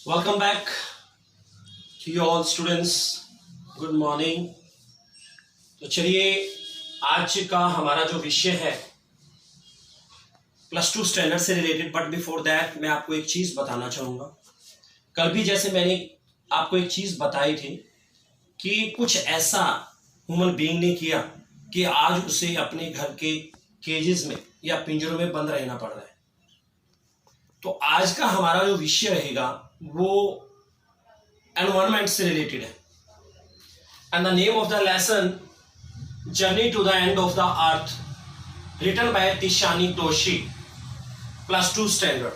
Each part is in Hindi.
Welcome back to you all students. Good morning. तो चलिए आज का हमारा जो विषय है +2 स्टैंडर्ड से रिलेटेड, बट बिफोर दैट मैं आपको एक चीज बताना चाहूंगा। कल भी जैसे मैंने आपको एक चीज बताई थी कि कुछ ऐसा ह्यूमन बीइंग ने किया कि आज उसे अपने घर के केजेस में या पिंजरों में बंद रहना पड़ रहा है। तो आज का हमारा जो विषय रहेगा वो एनवायरनमेंट से रिलेटेड है। And the name of the lesson journey to the end of the earth, written by Tishani Doshi, +2 standard.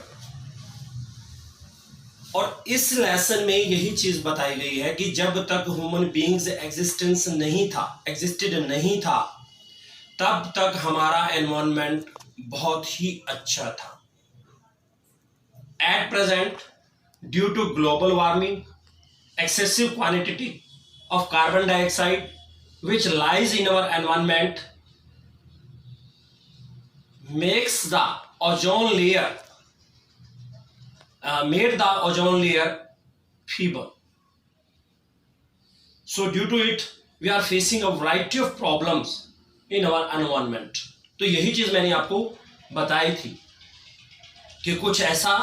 और इस लेसन में यही चीज बताई गई है कि जब तक ह्यूमन बीइंग्स एग्जिस्टेड नहीं था तब तक हमारा एनवायरनमेंट बहुत ही अच्छा था। At present, due to global warming, excessive quantity of carbon dioxide which lies in our environment makes the ozone layer made the ozone layer feeble. So due to it, we are facing a variety of problems in our environment. तो यही चीज मैंने आपको बताई थी कि कुछ ऐसा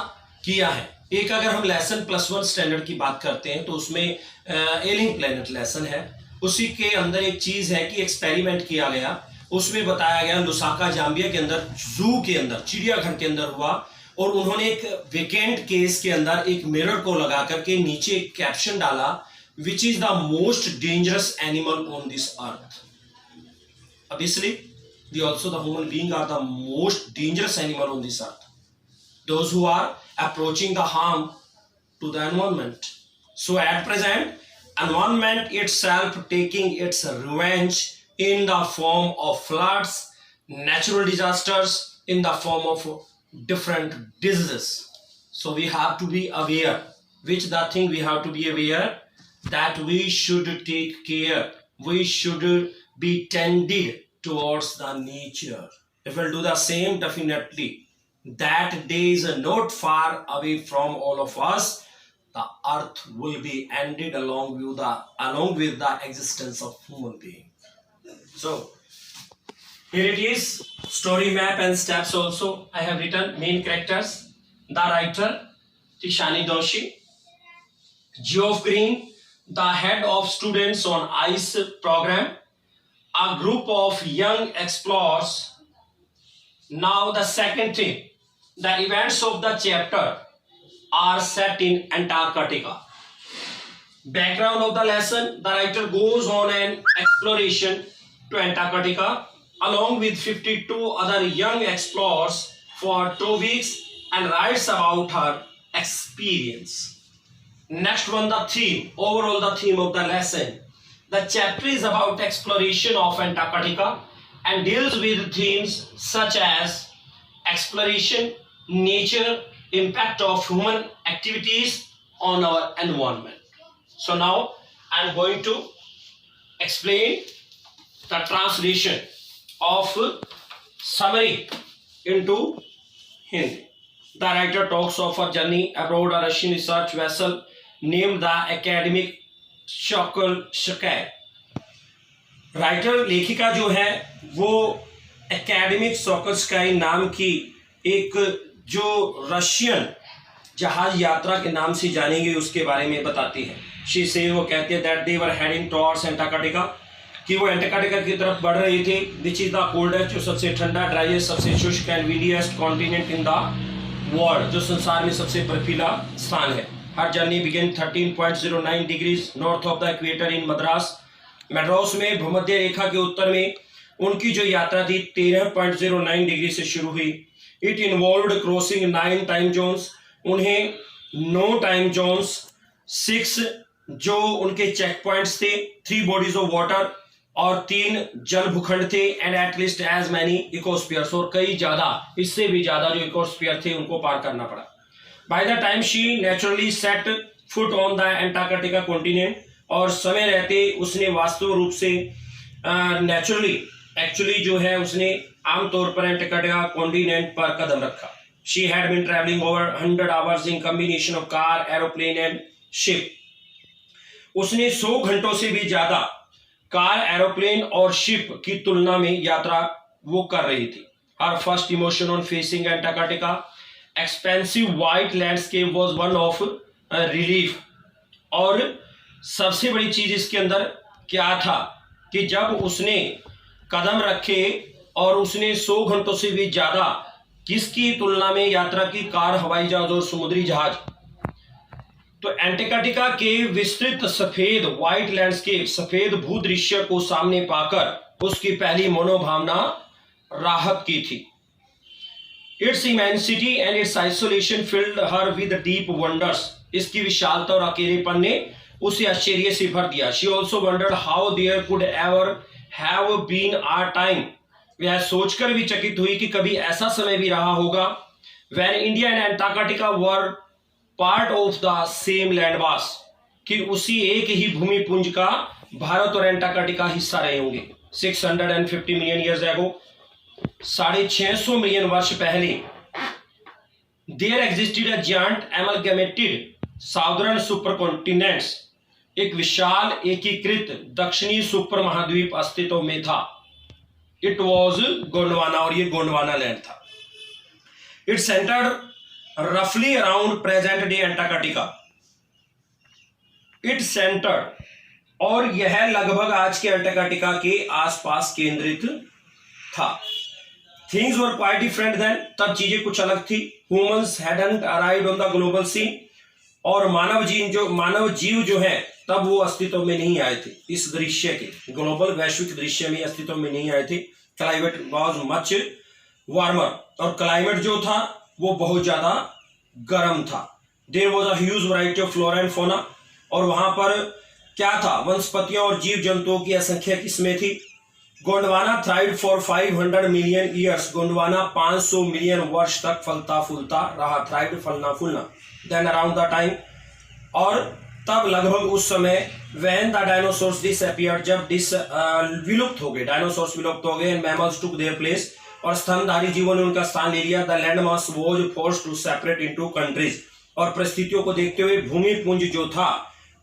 किया है। एक अगर हम लेसन +1 स्टैंडर्ड की बात करते हैं तो उसमें एलिंग प्लेनेट लेसन है। उसी के अंदर एक चीज है कि एक्सपेरिमेंट किया गया, उसमें बताया गया लुसाका जाम्बिया के अंदर, जू के अंदर, चिड़ियाघर के अंदर हुआ, और उन्होंने एक वेकेंट केस के अंदर एक मिरर को लगा करके नीचे एक कैप्शन डाला, which is the most dangerous animal on this earth. Obviously we also the human being are the most dangerous animal on this earth, those who are approaching the harm to the environment. So at present, environment itself taking its revenge in the form of floods, natural disasters, in the form of different diseases. So we have to be aware, which the thing we have to be aware, that we should take care, we should be tended towards the nature. If we'll do the same, definitely that day is not far away from all of us. The earth will be ended along with the existence of human being. So here it is, story map and steps also I have written. Main characters, the writer Tishani Doshi, Geoff Green, the head of students on ICE program, a group of young explorers. Now the second thing, the events of the chapter are set in Antarctica. Background of the lesson, the writer goes on an exploration to Antarctica along with 52 other young explorers for 2 weeks and writes about her experience. Next one, the theme, overall the theme of the lesson. The chapter is about exploration of Antarctica and deals with themes such as exploration, nature, impact of human activities on our environment. So now I am going to explain the translation of summary into Hindi. The writer talks of a journey aboard a Russian research vessel named the Academic Sokolskaya. Writer, लेखिका जो है वो एकेडमिक सोकोल्स्काई नाम की एक जो रशियन जहाज यात्रा के नाम से जानी गई उसके बारे में बताती है। शी से वो कहते हैं that they were heading towards Antarctica, कि वो एंटार्क्टिका की तरफ बढ़ रही थी, विच इज द कोल्डेस्ट, जो सबसे ठंडा, ड्राइएस्ट, सबसे शुष्क and windiest continent in the world, जो संसार में सबसे बर्फीला स्थान है। हर journey begin 13.09 degrees north of the equator in Madras. Madras में भूमध्य रेखा के उत्तर में उनकी जो यात्रा थी 13.09 डिग्री से शुरू हुई। It involved crossing 9 time zones, उन्हें 9 टाइम जोन्स, 6 जो उनके चेक पॉइंट्स थे, 3 बॉडीज ऑफ वाटर और 3 जल भूखंड थे, एंड एटलीस्ट एज मैनी इकोस्फीयर्स, और कई ज्यादा, इससे भी ज्यादा जो इकोस्फीयर थे उनको पार करना पड़ा। By the time she naturally set foot on the Antarctica continent, और समय रहते उसने वास्तव रूप से नेचुरली एक्चुअली जो है उसने आमतौर पर एंटार्क्टिका कॉन्टिनेंट पर कदम रखा। She had been traveling over 100 hours in combination of car, aeroplane and ship. उसने 100 घंटों से भी ज्यादा कार, एरोप्लेन और शिप की तुलना में यात्रा वो कर रही थी. Her first emotion on facing Antarctica, expansive white landscape was one of relief. और सबसे बड़ी चीज इसके अंदर क्या था कि जब उसने कदम रखे और उसने 100 घंटों से भी ज्यादा किसकी तुलना में यात्रा की, कार, हवाई जहाज और समुद्री जहाज. तो एंटार्क्टिका के विस्तृत सफेद व्हाइट लैंडस्केप, सफेद भूदृश्य को सामने पाकर उसकी पहली मनोभावना राहत की थी. It's immensity and it's isolation field her with deep wonders. इसकी विशालता और अकेलेपन ने उसे आश्चर्य से भर दिया. She also wondered how there could ever have been a time. वह सोचकर भी चकित हुई कि कभी ऐसा समय भी रहा होगा when India and Antarctica were part of the same land mass, कि उसी एक ही भूमि पुंज का भारत और एंटार्क्टिका हिस्सा रहे होंगे. 650 मिलियन ईयर्स एगो, 650 मिलियन वर्ष पहले, there existed a giant amalgamated southern supercontinents. एक विशाल एकीकृत दक्षिणी सुपर महाद्वीप अस्तित्व में था. इट वॉज गोंडवाना, और ये गोंडवाना लैंड था. इट सेंटर्ड रफली around present day Antarctica. It centred, और यह लगभग आज के एंटार्क्टिका के आसपास केंद्रित था. Things were quite different then. तब चीजें कुछ अलग थी. Humans hadn't arrived on the global scene. और मानव जीव जो है तब वो अस्तित्व में नहीं आए थे. इस दृश्य के ग्लोबल वैश्विक दृश्य में अस्तित्व में नहीं आए थे. क्लाइमेट वॉज मच वार्मर, और क्लाइमेट जो था वो बहुत ज्यादा गर्म था. There was a huge variety of flora and fauna. और वहां पर क्या था, वनस्पतियों और जीव जंतुओं की असंख्य किस्में थी. Gondwana thrived for 500 million years. Gondwana 500 million वर्ष तक फलता फूलता रहा. थ्राइव्ड, फलना फूलना. देन अराउंड द टाइम, और तब लगभग उस समय, व्हेन द डायनासोर्स डिसअपीयर्ड, जब विलुप्त हो गए, डायनासोर्स विलुप्त हो गए, and mammals took their place, और स्तनधारी जीवों ने उनका स्थान ले लिया. The land mass was forced to separate into countries. और परिस्थितियों को देखते हुए भूमि पुंज जो था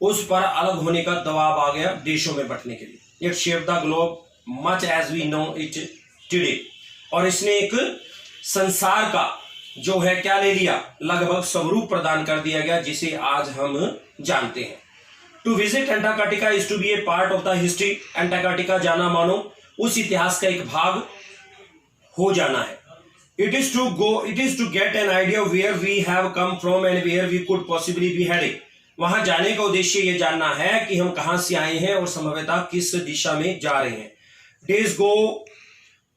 उस पर अलग होने का दबाव आ गया देशों में बंटने के लिए. It shaped the globe much as we know it today. और इसने एक संसार का जो है क्या ले लिया, लगभग स्वरूप प्रदान कर दिया गया जिसे आज हम जानते हैं. To visit Antarctica is to be a part of the history. Antarctica जाना मानो उस इतिहास का एक भाग हो जाना है. It is to get an idea where we have come from and where we could possibly be heading. वहां जाने का उद्देश्य यह जानना है कि हम कहां से आए हैं और संभवतः किस दिशा में जा रहे हैं. Days go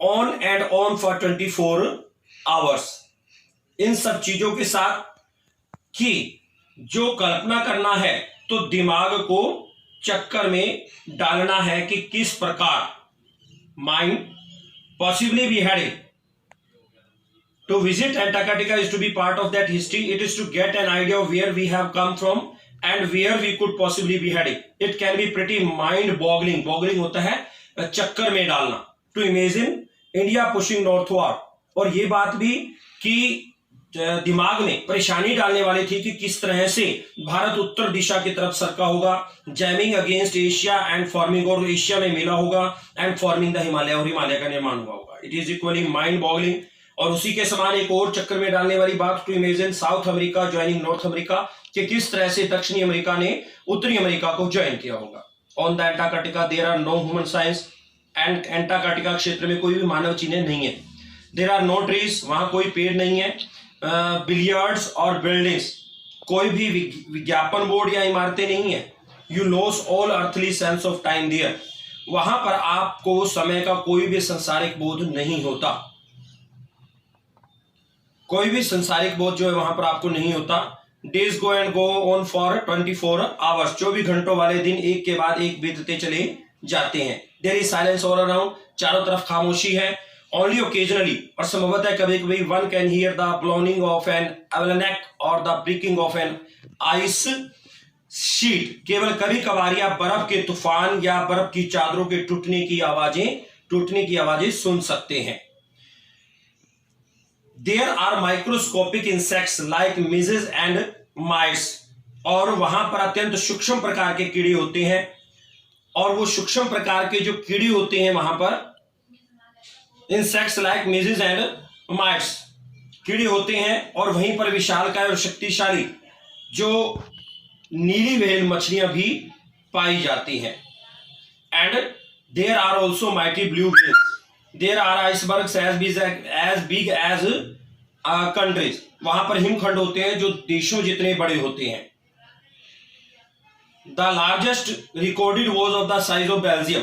on and on for 24 hours. इन सब चीजों के साथ कि जो कल्पना करना है तो दिमाग को चक्कर में डालना है कि किस प्रकार mind possibly be heading. To visit Antarctica is to be part of that history. It is to get an idea of where we have come from and where we could possibly be heading. It can be pretty mind boggling. Boggling होता है चक्कर में डालना. To imagine India pushing northward. और ये बात भी कि दिमाग में परेशानी डालने वाली थी कि किस तरह से भारत उत्तर दिशा की तरफ सरका होगा. Jamming against Asia and forming, और एशिया में मिला होगा, एंड फॉर्मिंग द हिमालय, और हिमालय का निर्माण हुआ होगा. It is equally mind boggling. और उसी के समान एक और चक्कर में डालने वाली बात, to imagine South America joining North America, कि किस तरह से दक्षिणी अमेरिका ने उत्तरी अमेरिका को ज्वाइन किया होगा. On the Antarctica there are no human signs. And Antarctica क्षेत्र में कोई भी मानव चिन्ह नहीं है. There are no trees. वहां कोई पेड़ नहीं है. बिलियर्ड्स और बिल्डिंग्स, कोई भी विज्ञापन बोर्ड या इमारतें नहीं है. You lose all earthly sense of time there. वहां पर आपको समय का कोई भी संसारिक बोध नहीं होता. कोई भी संसारिक बोध जो है वहां पर आपको नहीं होता. Days go and go on for 24 hours. 24 घंटों वाले दिन एक के बाद एक बीतते चले जाते हैं. There is silence all around. चारों तरफ खामोशी है. Only occasionally, और संभवतः कभी कभी one can hear the blowing of an almanac or the breaking of an ice sheet. केवल कभी कभार या बर्फ के तूफान या बर्फ की चादरों के टूटने की आवाजें सुन सकते हैं. There are microscopic insects like midges and mites, और वहां पर अत्यंत सूक्ष्म प्रकार के कीड़े होते हैं, और वो सूक्ष्म प्रकार के जो कीड़े होते हैं वहां पर insects like midges and mites कीड़े होते हैं, और वहीं पर विशालकाय और शक्तिशाली जो नीली व्हेल मछलियां भी पाई जाती हैं। And there are also mighty blue whales, there are icebergs as big as countries, वहां पर हिमखंड होते हैं जो देशों जितने बड़े होते हैं। The largest recorded was of the size of Belgium,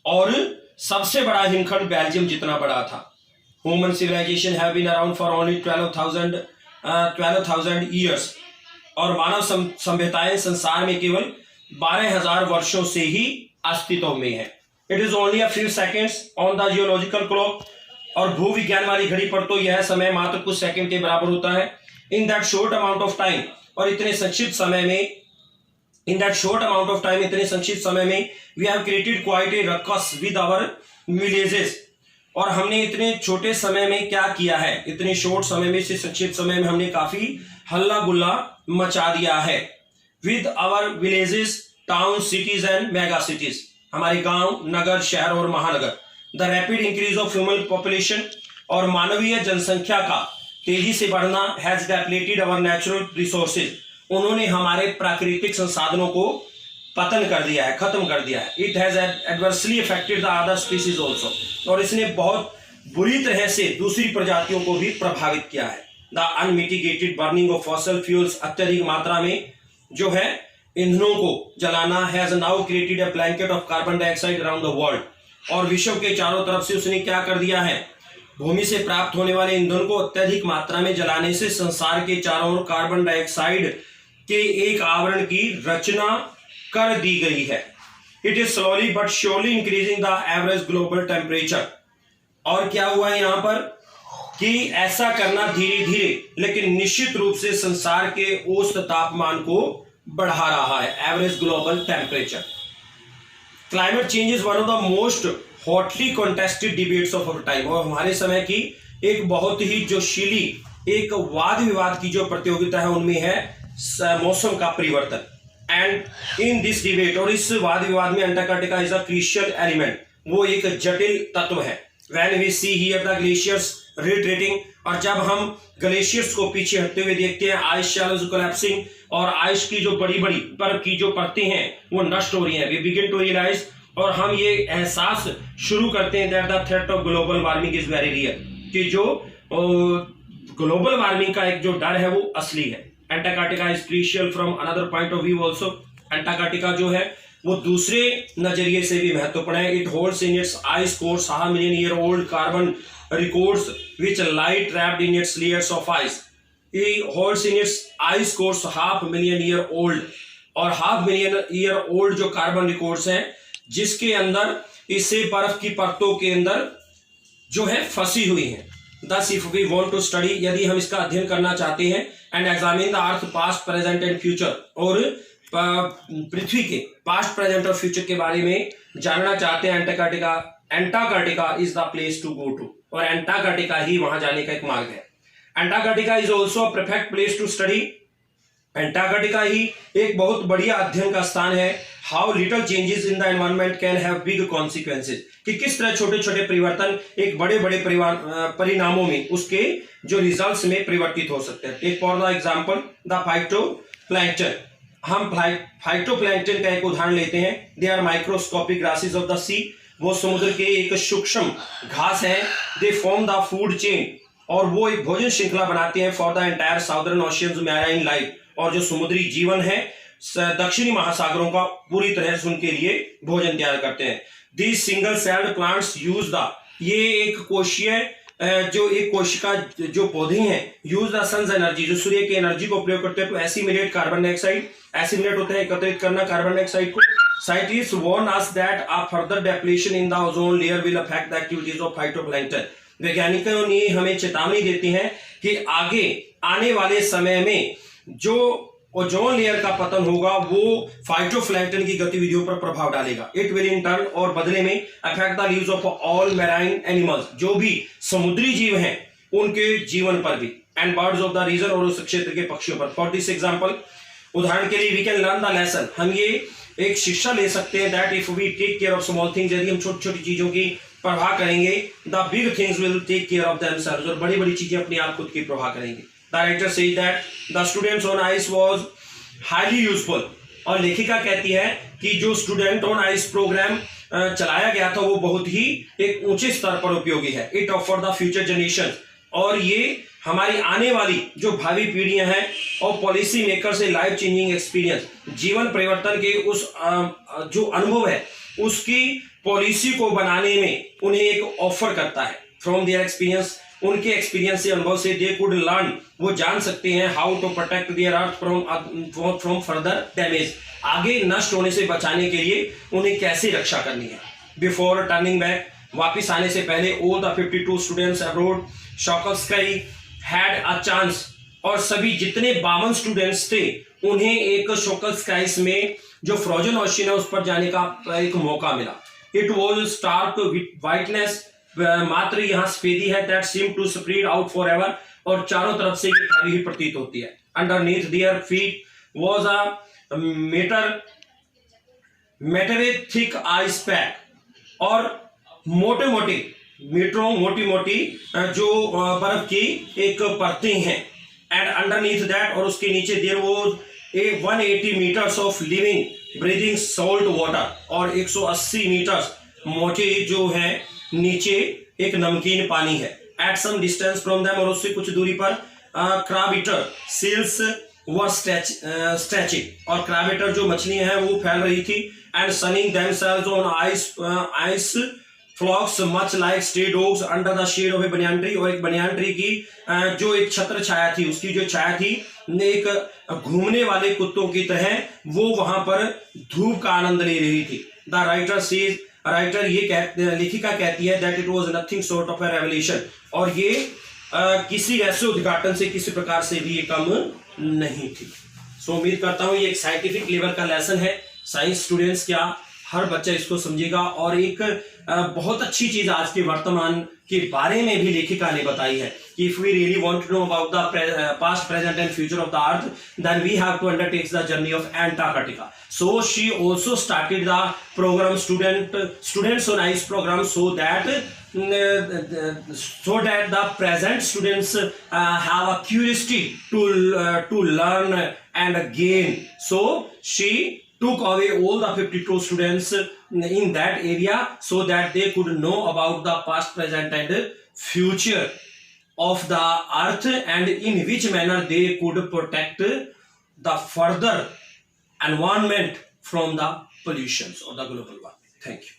और सबसे बड़ा हिमखंड बेल्जियम जितना बड़ा था। Human civilisation have been around for only 12,000 years, और मानव सभ्यताएं संसार में केवल 12,000 वर्षों से ही अस्तित्व में है। It is only a few seconds on the geological clock, और भूविज्ञान वाली घड़ी पर तो यह समय मात्र कुछ सेकंड के बराबर होता है। In that short amount of time, और इतने संक्षिप्त समय में, इतने संक्षिप्त समय में we have created quite a ruckus with our villages, और हमने इतने छोटे समय में क्या किया है, इतने शॉर्ट समय में से संक्षिप्त समय में हमने काफी हल्ला गुल्ला मचा दिया है। With our villages, town, cities and mega cities, हमारे गांव, नगर, शहर और महानगर। The rapid increase of human population, और मानवीय जनसंख्या का तेजी से बढ़ना has depleted our natural resources, उन्होंने हमारे प्राकृतिक संसाधनों को पतन कर दिया है, खत्म कर दिया है। It has adversely affected the other species also, और इसने बहुत बुरी तरह से दूसरी प्रजातियों को भी प्रभावित किया है। The unmitigated burning of fossil fuels, अत्यधिक मात्रा में जो है ईंधनों को जलाना, has now created a blanket of carbon dioxide around the world, और विश्व के चारों तरफ से उसने क्या कर दिया है, भूमि से प्राप्त होने वाले ईंधन को अत्यधिक मात्रा में जलाने से संसार के चारों ओर कार्बन डाइऑक्साइड के एक आवरण की रचना कर दी गई है। It is slowly but surely increasing the average global temperature, और क्या हुआ है यहां पर कि ऐसा करना धीरे धीरे लेकिन निश्चित रूप से संसार के औसत तापमान को बढ़ा रहा है, average global temperature. Climate change is one of the most hotly contested debates of our time, और हमारे समय की एक बहुत ही जोशीली एक वाद विवाद की जो प्रतियोगिता है उनमें है मौसम का परिवर्तन। एंड इन दिस डिबेट, और इस वाद विवाद में Antarctica is a crucial element, वो एक जटिल तत्व है। When we see here the glaciers retreating, और जब हम ग्लेशियर्स को पीछे हटते हुए देखते हैं, आइस शैलोज कोलैप्सिंग, और आइस की जो बड़ी बड़ी बर्फ की जो परतें हैं वो नष्ट हो रही हैं, वी बिगिन टू रियलाइज, और हम ये एहसास शुरू करते हैं that the threat of global warming is very real, कि जो ग्लोबल वार्मिंग का एक जो डर है वो असली है। Antarctica is crucial from another point of view also, Antarctica जो है वो दूसरे नजरिए से भी महत्वपूर्ण है। It holds in its ice course half million year old carbon records which light trapped in its layers of ice. It holds in its ice cores half million year old, और हाफ मिलियन ईयर ओल्ड जो कार्बन रिकॉर्ड्स हैं जिसके अंदर इसे बर्फ की परतों के अंदर जो है फंसी हुई है। Thus if we want to study, यदि हम इसका अध्ययन करना चाहते हैं, and examine the earth past, present and future, और पृथ्वी के पास्ट, प्रेजेंट और फ्यूचर के बारे में जानना चाहते हैं, Antarctica is the place to go to, और एंटार्कटिका ही वहां जाने का एक मार्ग है। Antarctica is also a perfect place to study, Antarctica ही एक बहुत बढ़िया अध्ययन का स्थान है। How little changes in the environment can have big consequences, कि किस तरह छोटे छोटे परिवर्तन एक बड़े बड़े परिणामों में उसके जो रिजल्ट्स में परिवर्तित हो सकते हैं। Take for the example the phytoplankton, हम फाइटोप्लैंक्टन का एक उदाहरण लेते हैं। They are microscopic grasses of the sea, वो समुद्र के एक सूक्ष्म घास है। They form the food chain, और वो एक भोजन श्रृंखला बनाते हैं for the entire southern oceans marine life, और जो समुद्री जीवन है दक्षिणी महासागरों का पूरी तरह से उनके लिए भोजन तैयार करते हैं। These single celled plants use the, ये एक कोशीय जो एक कोशिका जो पौधे हैं, यूज द सन्स एनर्जी, जो सूर्य की एनर्जी को प्रयोग करते हैं to assimilate carbon dioxide, assimilate होता है एकत्रित करना कार्बन डाइऑक्साइड को। Scientist warn us that a further depletion in the ozone layer will affect the activities of phytoplankton. वैज्ञानिकों ने हमें चेतावनी देती हैं कि आगे आने वाले समय में जो ओजोन लेयर का पतन होगा वो फाइटोप्लैंक्टन की गतिविधियों पर प्रभाव डालेगा। इट विल इन टर्न, और बदले में affect the lives of all marine animals, जो भी समुद्री जीव हैं उनके जीवन पर भी, and birds of the region, और उस क्षेत्र के पक्षियों पर। फॉर दिस एग्जाम्पल, उदाहरण के लिए we can learn the lesson, हम ये एक शिक्षा ले सकते हैं that if we take care of small things, यदि हम छोटी छोटी चीजों की परवाह करेंगे, the big things will take care of themselves, और बड़ी बड़ी चीजें अपने आप खुद की परवाह करेंगे। The writer says that the students on ice was highly useful, और लेखिका कहती है कि जो स्टूडेंट ऑन आइस प्रोग्राम चलाया गया था वो बहुत ही एक ऊंचे स्तर पर उपयोगी है। It offer the future generation, और ये हमारी आने वाली जो भावी पीढ़ियां हैं और पॉलिसी मेकर से लाइफ चेंजिंग एक्सपीरियंस, जीवन परिवर्तन के उस जो अनुभव है उसकी पॉलिसी को बनाने में उन्हें एक ऑफर करता है। फ्रॉम देयर एक्सपीरियंस, उनके एक्सपीरियंस से, अनुभव से, दे कुड लर्न, वो जान सकते हैं how to protect their earth from further damage, आगे नष्ट होने से बचाने के लिए उन्हें कैसे रक्षा करनी है। बिफोर टर्निंग बैक, वापिस आने से पहले, all the 52 students aboard Shokalskiy had a chance, और सभी जितने 52 स्टूडेंट्स थे उन्हें एक शॉकल्स्काइस में जो फ्रोजन ओशियन है उस पर जाने का एक मौका मिला। इट वॉज स्टार्क वाइटनेस, मात्र यहाँ सफेदी है, that seem to spread out forever, और चारों तरफ से ये फैली हुई प्रतीत होती है। Underneath their feet was a metre thick ice pack, और मोटे मोटे मीटरों मोटी मोटी जो बर्फ की एक परतें हैं। एंड अंडरनीथ दैट, और उसके नीचे there was a 180 metres of living breathing salt water, और 180 मीटर्स मोटे जो है नीचे एक नमकीन पानी है। At some distance from them, और उससे कुछ दूरी पर क्रैब सेल्स वर स्ट्रेचिंग, और क्रैब जो मछलियां हैं वो फैल रही थी। And sunning themselves on ice floes much like stray dogs under the shade of a banyan tree, और एक बनियान ट्री की जो एक छत्र छाया थी, उसकी जो छाया थी एक घूमने वाले कुत्तों की तरह वो वहां पर धूप का आनंद ले रही थी। द राइटर सेज, राइटर ये लेखिका कहती है that it was nothing sort of A revelation, और ये किसी ऐसे उद्घाटन से किसी प्रकार से भी ये कम नहीं थी। सो उम्मीद करता हूँ ये एक साइंटिफिक लेवल का लेसन है। साइंस स्टूडेंट्स क्या, हर बच्चा इसको समझेगा, और एक बहुत अच्छी चीज आज के वर्तमान के बारे में भी लेखिका ने बताई है कि if we really want to know about the past, present and future of the earth, then we have to undertake the journey of Antarctica. So she also started the programme students on ice programme, so that the present students have a curiosity to learn and gain. So she took away all the 52 students in that area so that they could know about the past, present and future of the earth, and in which manner they could protect the further environment from the pollutions or the global warming. Thank you.